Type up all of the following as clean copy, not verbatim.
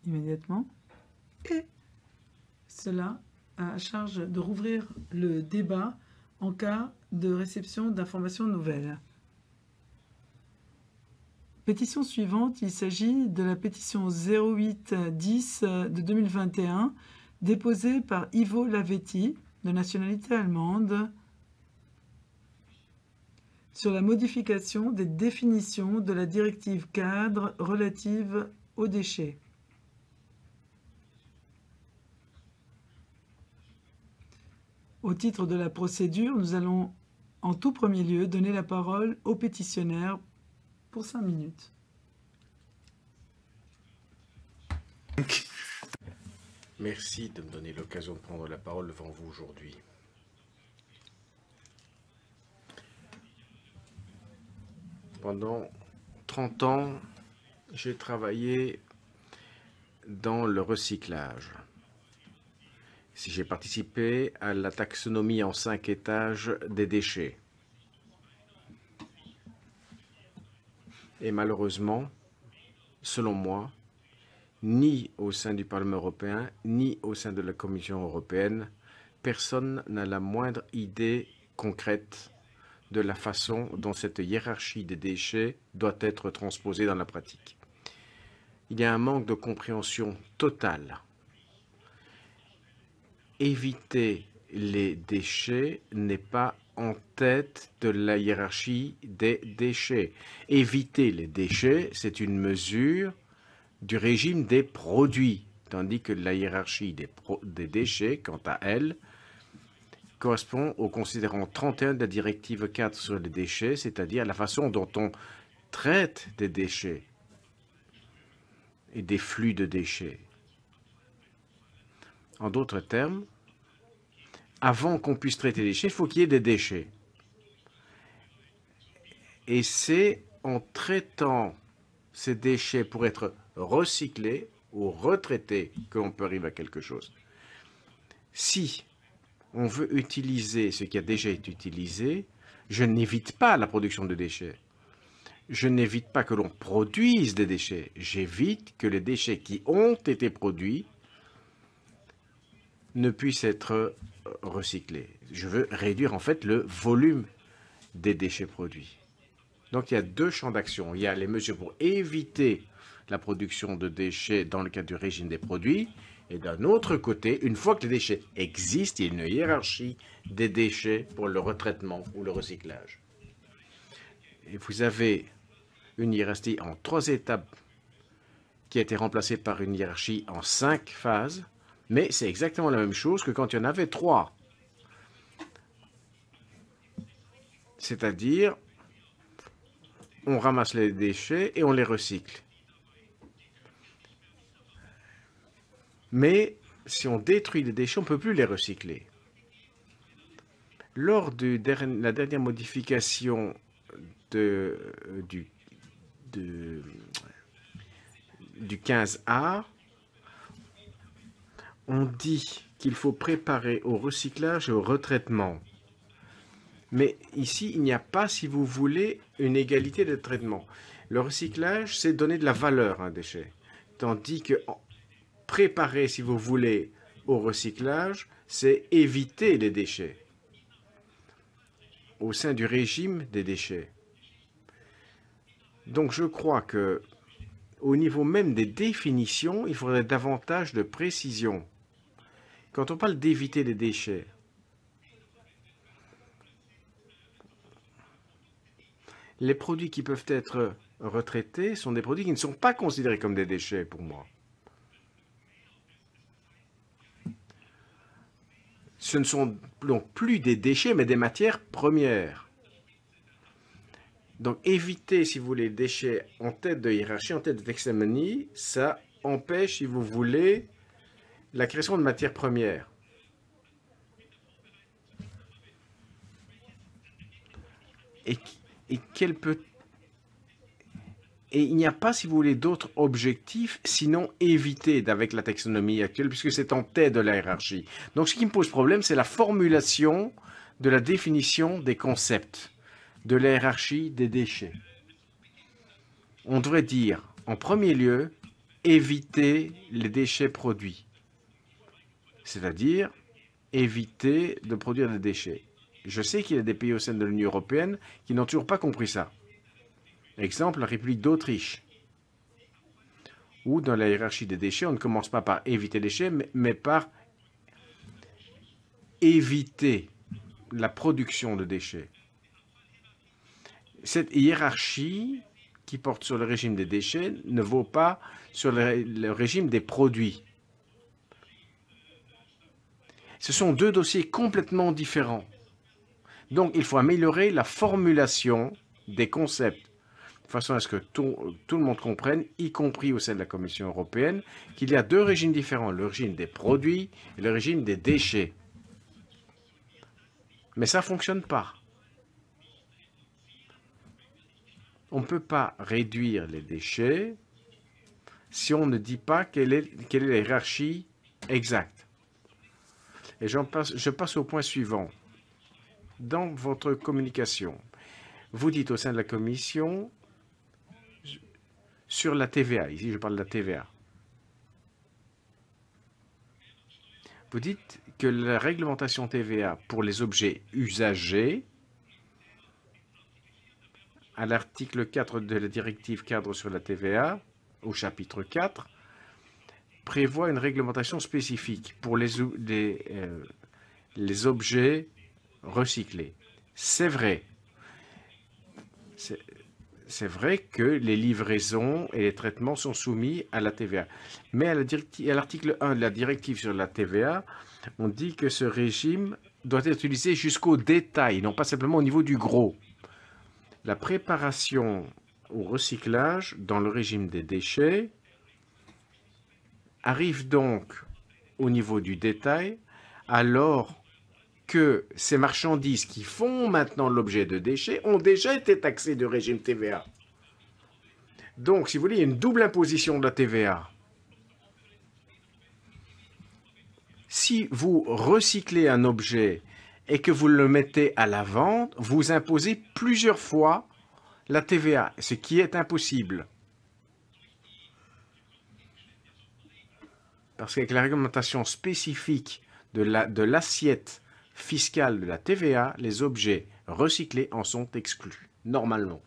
immédiatement. Et cela a à charge de rouvrir le débat en cas de réception d'informations nouvelles. Pétition suivante, il s'agit de la pétition 0810 de 2021 déposée par Ivo Lavetti, de nationalité allemande, sur la modification des définitions de la directive cadre relative aux déchets. Au titre de la procédure, nous allons en tout premier lieu donner la parole au pétitionnaire pour 5 minutes. Merci de me donner l'occasion de prendre la parole devant vous aujourd'hui. Pendant 30 ans, j'ai travaillé dans le recyclage. J'ai participé à la taxonomie en 5 étages des déchets. Et malheureusement, selon moi, ni au sein du Parlement européen, ni au sein de la Commission européenne, personne n'a la moindre idée concrète de la façon dont cette hiérarchie des déchets doit être transposée dans la pratique. Il y a un manque de compréhension totale. Éviter les déchets n'est pas en tête de la hiérarchie des déchets. Éviter les déchets, c'est une mesure du régime des produits, tandis que la hiérarchie des déchets, quant à elle, correspond au considérant 31 de la directive 4 sur les déchets, c'est-à-dire la façon dont on traite des déchets et des flux de déchets. En d'autres termes, avant qu'on puisse traiter les déchets, il faut qu'il y ait des déchets. Et c'est en traitant ces déchets pour être recyclés ou retraités que l'on peut arriver à quelque chose. Si on veut utiliser ce qui a déjà été utilisé, je n'évite pas la production de déchets. Je n'évite pas que l'on produise des déchets. J'évite que les déchets qui ont été produits ne puissent être recyclés. Je veux réduire en fait le volume des déchets produits. Donc il y a 2 champs d'action. Il y a les mesures pour éviter la production de déchets dans le cadre du régime des produits. Et d'un autre côté, une fois que les déchets existent, il y a une hiérarchie des déchets pour le retraitement ou le recyclage. Et vous avez une hiérarchie en 3 étapes qui a été remplacée par une hiérarchie en 5 phases, mais c'est exactement la même chose que quand il y en avait 3. C'est-à-dire, on ramasse les déchets et on les recycle. Mais si on détruit les déchets, on ne peut plus les recycler. Lors de la dernière modification du 15A, on dit qu'il faut préparer au recyclage et au retraitement. Mais ici, il n'y a pas, si vous voulez, une égalité de traitement. Le recyclage, c'est donner de la valeur à un déchet. Tandis que préparer, si vous voulez, au recyclage, c'est éviter les déchets au sein du régime des déchets. Donc je crois que au niveau même des définitions, il faudrait davantage de précision. Quand on parle d'éviter les déchets, les produits qui peuvent être retraités sont des produits qui ne sont pas considérés comme des déchets pour moi. Ce ne sont donc plus des déchets, mais des matières premières. Donc éviter, si vous voulez, les déchets en tête de hiérarchie, en tête de taxonomie, ça empêche, si vous voulez, la création de matières premières. Et il n'y a pas, si vous voulez, d'autres objectifs, sinon éviter avec la taxonomie actuelle, puisque c'est en tête de la hiérarchie. Donc ce qui me pose problème, c'est la formulation de la définition des concepts, de la hiérarchie des déchets. On devrait dire, en premier lieu, éviter les déchets produits, c'est-à-dire éviter de produire des déchets. Je sais qu'il y a des pays au sein de l'Union européenne qui n'ont toujours pas compris ça. Exemple, la République d'Autriche, où dans la hiérarchie des déchets, on ne commence pas par éviter les déchets, mais par éviter la production de déchets. Cette hiérarchie qui porte sur le régime des déchets ne vaut pas sur le régime des produits. Ce sont deux dossiers complètement différents. Donc, il faut améliorer la formulation des concepts, de façon à ce que tout le monde comprenne, y compris au sein de la Commission européenne, qu'il y a deux régimes différents, le régime des produits et le régime des déchets. Mais ça ne fonctionne pas. On ne peut pas réduire les déchets si on ne dit pas quelle est la hiérarchie exacte. Et je passe au point suivant. Dans votre communication, vous dites au sein de la Commission sur la TVA, ici je parle de la TVA, vous dites que la réglementation TVA pour les objets usagés, à l'article 4 de la directive cadre sur la TVA, au chapitre 4, prévoit une réglementation spécifique pour les objets recyclés. C'est vrai. C'est vrai que les livraisons et les traitements sont soumis à la TVA. Mais à l'article 1 de la directive sur la TVA, on dit que ce régime doit être utilisé jusqu'au détail, non pas simplement au niveau du gros. La préparation au recyclage dans le régime des déchets arrive donc au niveau du détail, alors que ces marchandises qui font maintenant l'objet de déchets ont déjà été taxées de régime TVA. Donc, si vous voulez, il y a une double imposition de la TVA. Si vous recyclez un objet et que vous le mettez à la vente, vous imposez plusieurs fois la TVA, ce qui est impossible. Parce qu'avec la réglementation spécifique de l'assiette fiscale de la TVA, les objets recyclés en sont exclus, normalement.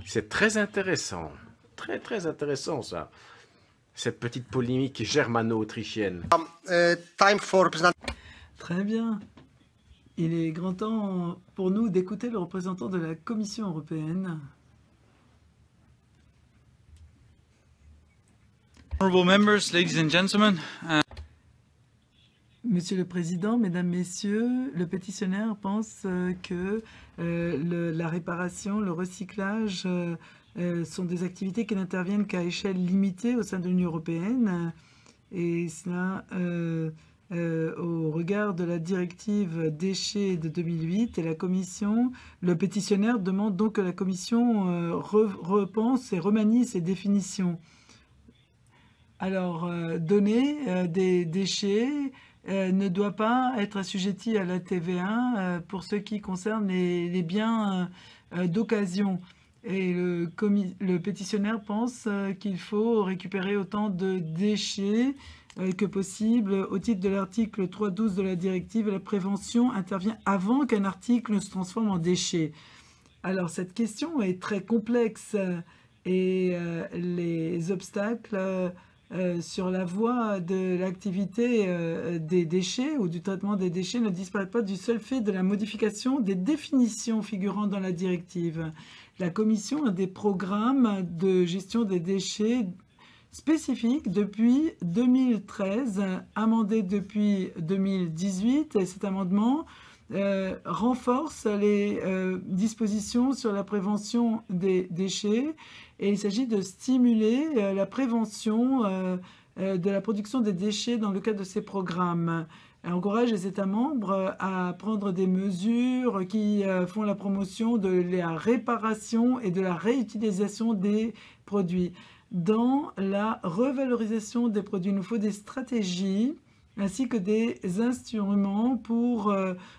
C'est très intéressant. Très, très intéressant, ça. Cette petite polémique germano-autrichienne. Très bien. Il est grand temps pour nous d'écouter le représentant de la Commission européenne. Honorable members, ladies and gentlemen. Monsieur le Président, Mesdames, Messieurs, le pétitionnaire pense que la réparation, le recyclage sont des activités qui n'interviennent qu'à échelle limitée au sein de l'Union européenne. Et cela au regard de la directive déchets de 2008 et la Commission, le pétitionnaire demande donc que la Commission repense et remanie ces définitions. Alors, donner des déchets ne doit pas être assujetti à la TVA pour ce qui concerne les biens d'occasion. Et le pétitionnaire pense qu'il faut récupérer autant de déchets que possible. Au titre de l'article 3.12 de la directive, la prévention intervient avant qu'un article ne se transforme en déchet. Alors, cette question est très complexe et les obstacles sur la voie de l'activité des déchets ou du traitement des déchets ne disparaissent pas du seul fait de la modification des définitions figurant dans la directive. La Commission a des programmes de gestion des déchets spécifiques depuis 2013, amendés depuis 2018, et cet amendement renforce les dispositions sur la prévention des déchets et il s'agit de stimuler la prévention de la production des déchets dans le cadre de ces programmes. Elle encourage les États membres à prendre des mesures qui font la promotion de la réparation et de la réutilisation des produits. Dans la revalorisation des produits, il nous faut des stratégies ainsi que des instruments pour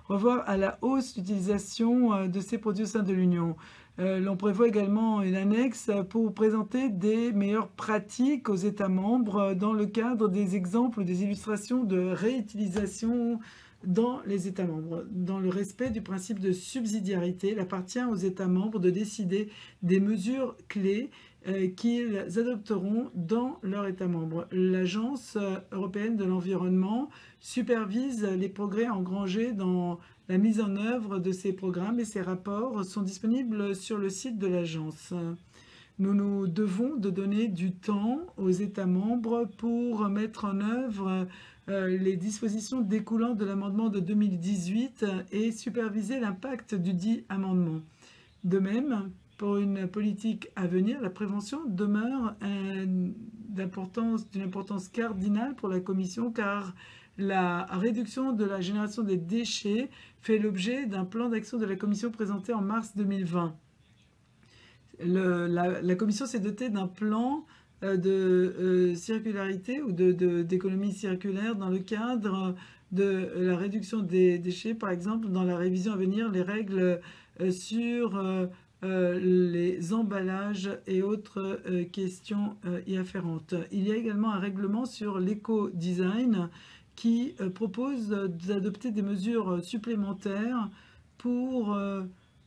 revoir à la hausse l'utilisation de ces produits au sein de l'Union. L'on prévoit également une annexe pour présenter des meilleures pratiques aux États membres dans le cadre des exemples ou des illustrations de réutilisation dans les États membres. Dans le respect du principe de subsidiarité, il appartient aux États membres de décider des mesures clés qu'ils adopteront dans leur État membre. L'Agence européenne de l'environnement supervise les progrès engrangés dans la mise en œuvre de ces programmes et ces rapports sont disponibles sur le site de l'agence. Nous nous devons de donner du temps aux États membres pour mettre en œuvre les dispositions découlant de l'amendement de 2018 et superviser l'impact du dit amendement. De même, pour une politique à venir, la prévention demeure d'une importance cardinale pour la Commission car la réduction de la génération des déchets fait l'objet d'un plan d'action de la Commission présenté en mars 2020. La Commission s'est dotée d'un plan de circularité ou d'économie circulaire dans le cadre de la réduction des déchets, par exemple dans la révision à venir, les règles sur les emballages et autres questions y afférentes. Il y a également un règlement sur l'éco-design qui propose d'adopter des mesures supplémentaires pour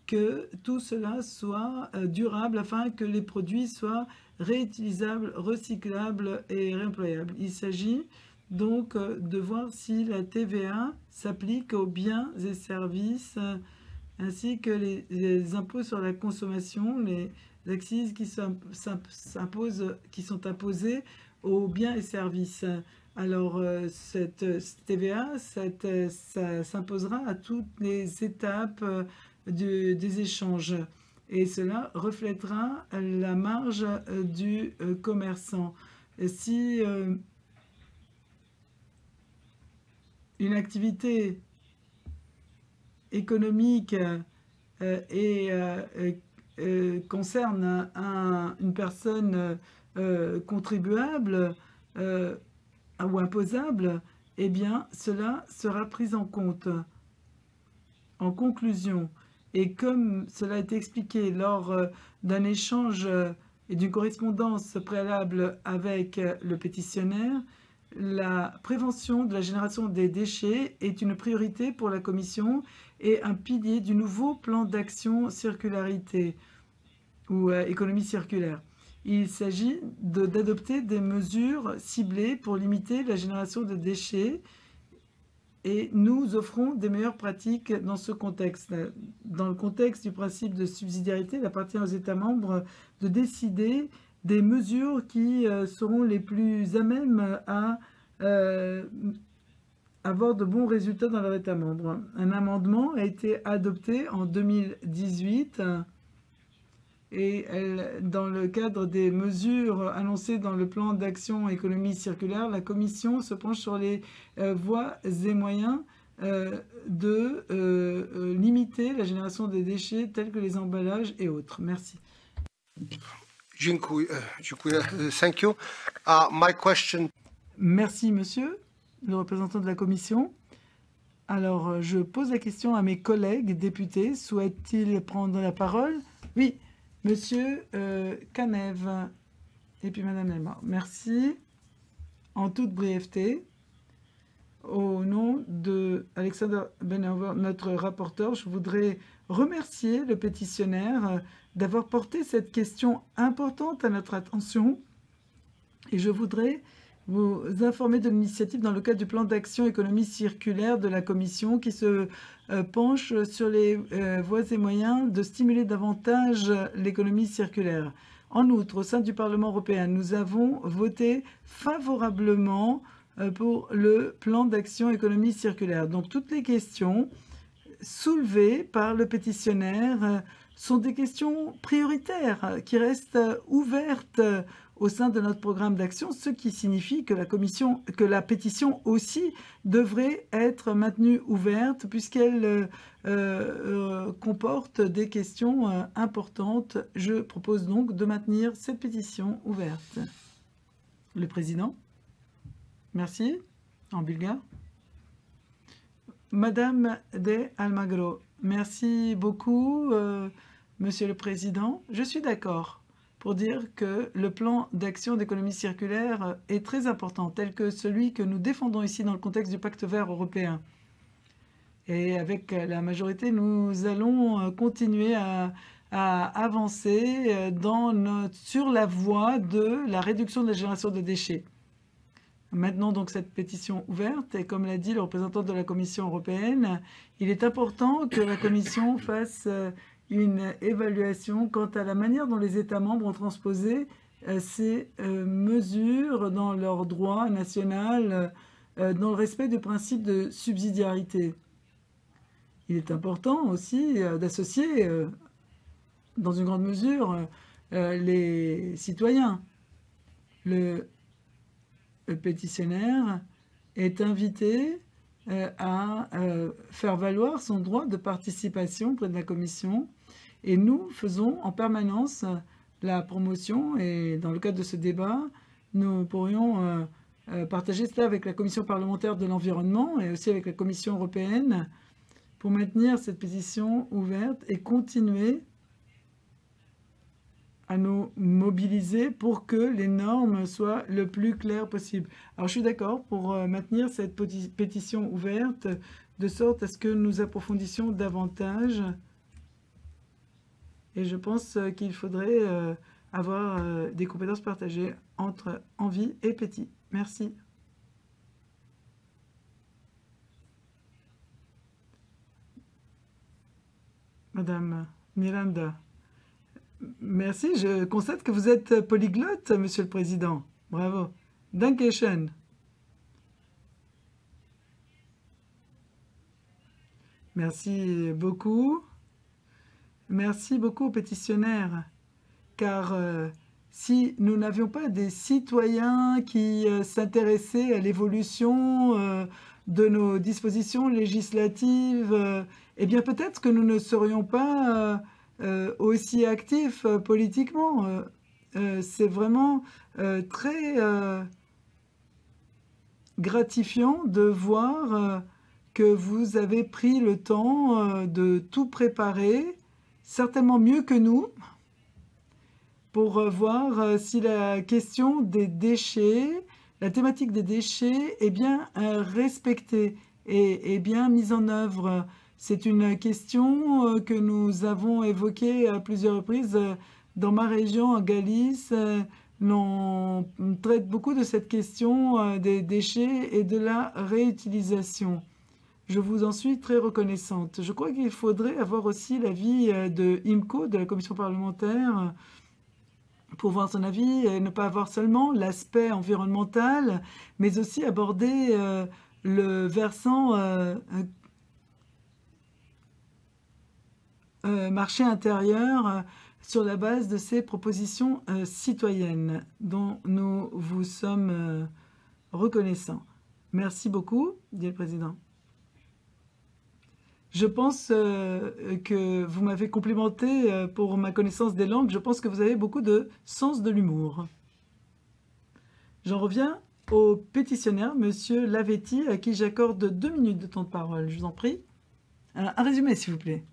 que tout cela soit durable afin que les produits soient réutilisables, recyclables et réemployables. Il s'agit donc de voir si la TVA s'applique aux biens et services ainsi que les impôts sur la consommation, les accises qui sont imposées aux biens et services. Alors, cette TVA, ça s'imposera à toutes les étapes des échanges et cela reflètera la marge du commerçant. Si une activité économique concerne une personne contribuable ou imposable, eh bien, cela sera pris en compte. En conclusion, et comme cela a été expliqué lors d'un échange et d'une correspondance préalable avec le pétitionnaire, la prévention de la génération des déchets est une priorité pour la Commission et un pilier du nouveau plan d'action circularité ou économie circulaire. Il s'agit d'adopter des mesures ciblées pour limiter la génération de déchets et nous offrons des meilleures pratiques dans ce contexte. Dans le contexte du principe de subsidiarité, il appartient aux États membres de décider des mesures qui seront les plus à même à avoir de bons résultats dans leur État membre. Un amendement a été adopté en 2018 et dans le cadre des mesures annoncées dans le plan d'action économie circulaire, la Commission se penche sur les voies et moyens de limiter la génération des déchets tels que les emballages et autres. Merci. Thank you. My question. Merci, monsieur, le représentant de la Commission. Alors, je pose la question à mes collègues députés. Souhaitent-ils prendre la parole? Oui, monsieur Canev et puis madame Elmar. Merci. En toute brièveté, au nom de Alexander Benhover, notre rapporteur, je voudrais remercier le pétitionnaire d'avoir porté cette question importante à notre attention. Et je voudrais vous informer de l'initiative dans le cadre du plan d'action économie circulaire de la Commission qui se penche sur les voies et moyens de stimuler davantage l'économie circulaire. En outre, au sein du Parlement européen, nous avons voté favorablement pour le plan d'action économie circulaire. Donc toutes les questions soulevées par le pétitionnaire sont des questions prioritaires qui restent ouvertes au sein de notre programme d'action, ce qui signifie que la pétition aussi devrait être maintenue ouverte puisqu'elle comporte des questions importantes. Je propose donc de maintenir cette pétition ouverte. Le président, merci. en bulgare. Madame de Almagro, merci beaucoup, Monsieur le Président. Je suis d'accord pour dire que le plan d'action d'économie circulaire est très important, tel que celui que nous défendons ici dans le contexte du Pacte vert européen. Et avec la majorité, nous allons continuer à avancer sur la voie de la réduction de la génération de déchets. Maintenant, donc, cette pétition ouverte, et comme l'a dit le représentant de la Commission européenne, il est important que la Commission fasse une évaluation quant à la manière dont les États membres ont transposé ces mesures dans leur droit national, dans le respect du principe de subsidiarité. Il est important aussi d'associer, dans une grande mesure, les citoyens. Le pétitionnaire est invité à faire valoir son droit de participation auprès de la Commission et nous faisons en permanence la promotion et dans le cadre de ce débat, nous pourrions partager cela avec la Commission parlementaire de l'environnement et aussi avec la Commission européenne pour maintenir cette pétition ouverte et continuer à nous mobiliser pour que les normes soient le plus claires possible. Alors je suis d'accord pour maintenir cette pétition ouverte de sorte à ce que nous approfondissions davantage. Et je pense qu'il faudrait avoir des compétences partagées entre envie et péti. Merci. Madame Miranda. Merci, je constate que vous êtes polyglotte, Monsieur le Président. Bravo. Dankeschön. Merci beaucoup. Merci beaucoup aux pétitionnaires, car si nous n'avions pas des citoyens qui s'intéressaient à l'évolution de nos dispositions législatives, eh bien peut-être que nous ne serions pas aussi actifs politiquement. C'est vraiment très gratifiant de voir que vous avez pris le temps de tout préparer, certainement mieux que nous, pour voir si la question des déchets, la thématique des déchets est bien respectée et bien mise en œuvre. C'est une question que nous avons évoquée à plusieurs reprises dans ma région, en Galice. On traite beaucoup de cette question des déchets et de la réutilisation. Je vous en suis très reconnaissante. Je crois qu'il faudrait avoir aussi l'avis de IMCO, de la commission parlementaire, pour voir son avis et ne pas avoir seulement l'aspect environnemental, mais aussi aborder le versant marché intérieur sur la base de ces propositions citoyennes dont nous vous sommes reconnaissants. Merci beaucoup, dit le Président. Je pense que vous m'avez complimenté pour ma connaissance des langues. Je pense que vous avez beaucoup de sens de l'humour. J'en reviens au pétitionnaire, Monsieur Lavetti, à qui j'accorde 2 minutes de temps de parole. Je vous en prie. Un résumé, s'il vous plaît.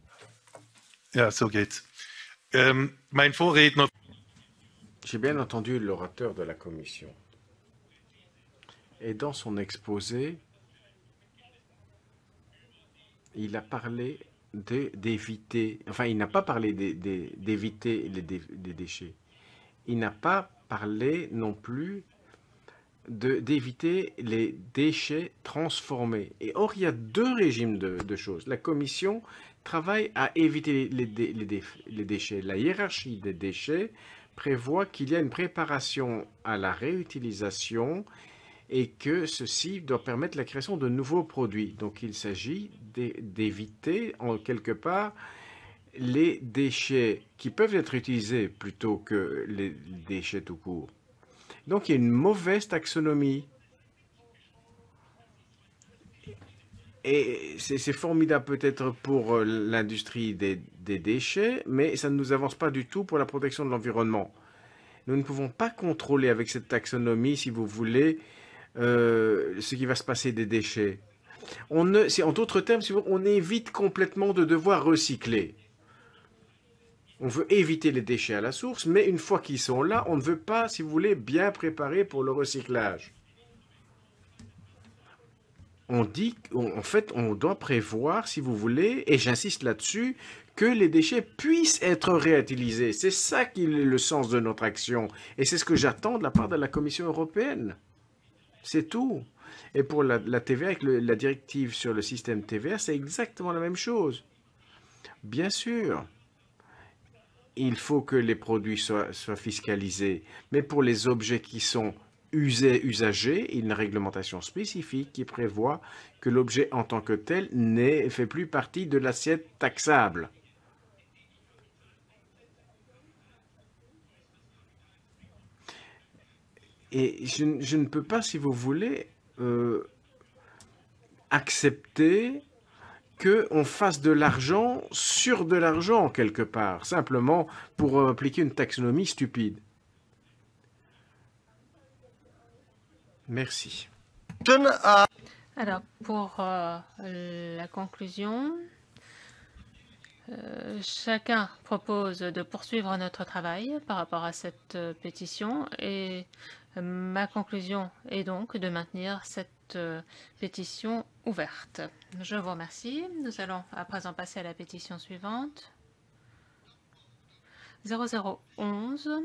Ja, so geht's. Mein Vorredner. J'ai bien entendu l'orateur de la Commission. Et dans son exposé, il a parlé d'éviter, enfin il n'a pas parlé d'éviter les déchets. Il n'a pas parlé non plus d'éviter les déchets transformés. Et or, il y a 2 régimes de choses. La Commission travaille à éviter les déchets. La hiérarchie des déchets prévoit qu'il y a une préparation à la réutilisation et que ceci doit permettre la création de nouveaux produits. Donc il s'agit d'éviter en quelque part les déchets qui peuvent être utilisés plutôt que les déchets tout court. Donc il y a une mauvaise taxonomie. Et c'est formidable peut-être pour l'industrie des déchets, mais ça ne nous avance pas du tout pour la protection de l'environnement. Nous ne pouvons pas contrôler avec cette taxonomie, si vous voulez, ce qui va se passer des déchets. En d'autres termes, on évite complètement de devoir recycler. On veut éviter les déchets à la source, mais une fois qu'ils sont là, on ne veut pas, si vous voulez, bien préparer pour le recyclage. On dit qu'en fait, on doit prévoir, si vous voulez, et j'insiste là-dessus, que les déchets puissent être réutilisés. C'est ça qui est le sens de notre action. Et c'est ce que j'attends de la part de la Commission européenne. C'est tout. Et pour la TVA, avec la directive sur le système TVA, c'est exactement la même chose. Bien sûr, il faut que les produits soient fiscalisés, mais pour les objets qui sont usagés, il y a une réglementation spécifique qui prévoit que l'objet en tant que tel ne fait plus partie de l'assiette taxable. Et je ne peux pas, si vous voulez, accepter qu'on fasse de l'argent sur de l'argent, quelque part, simplement pour appliquer une taxonomie stupide. Merci. Alors, pour la conclusion, chacun propose de poursuivre notre travail par rapport à cette pétition et ma conclusion est donc de maintenir cette pétition ouverte. Je vous remercie. Nous allons à présent passer à la pétition suivante. 0011.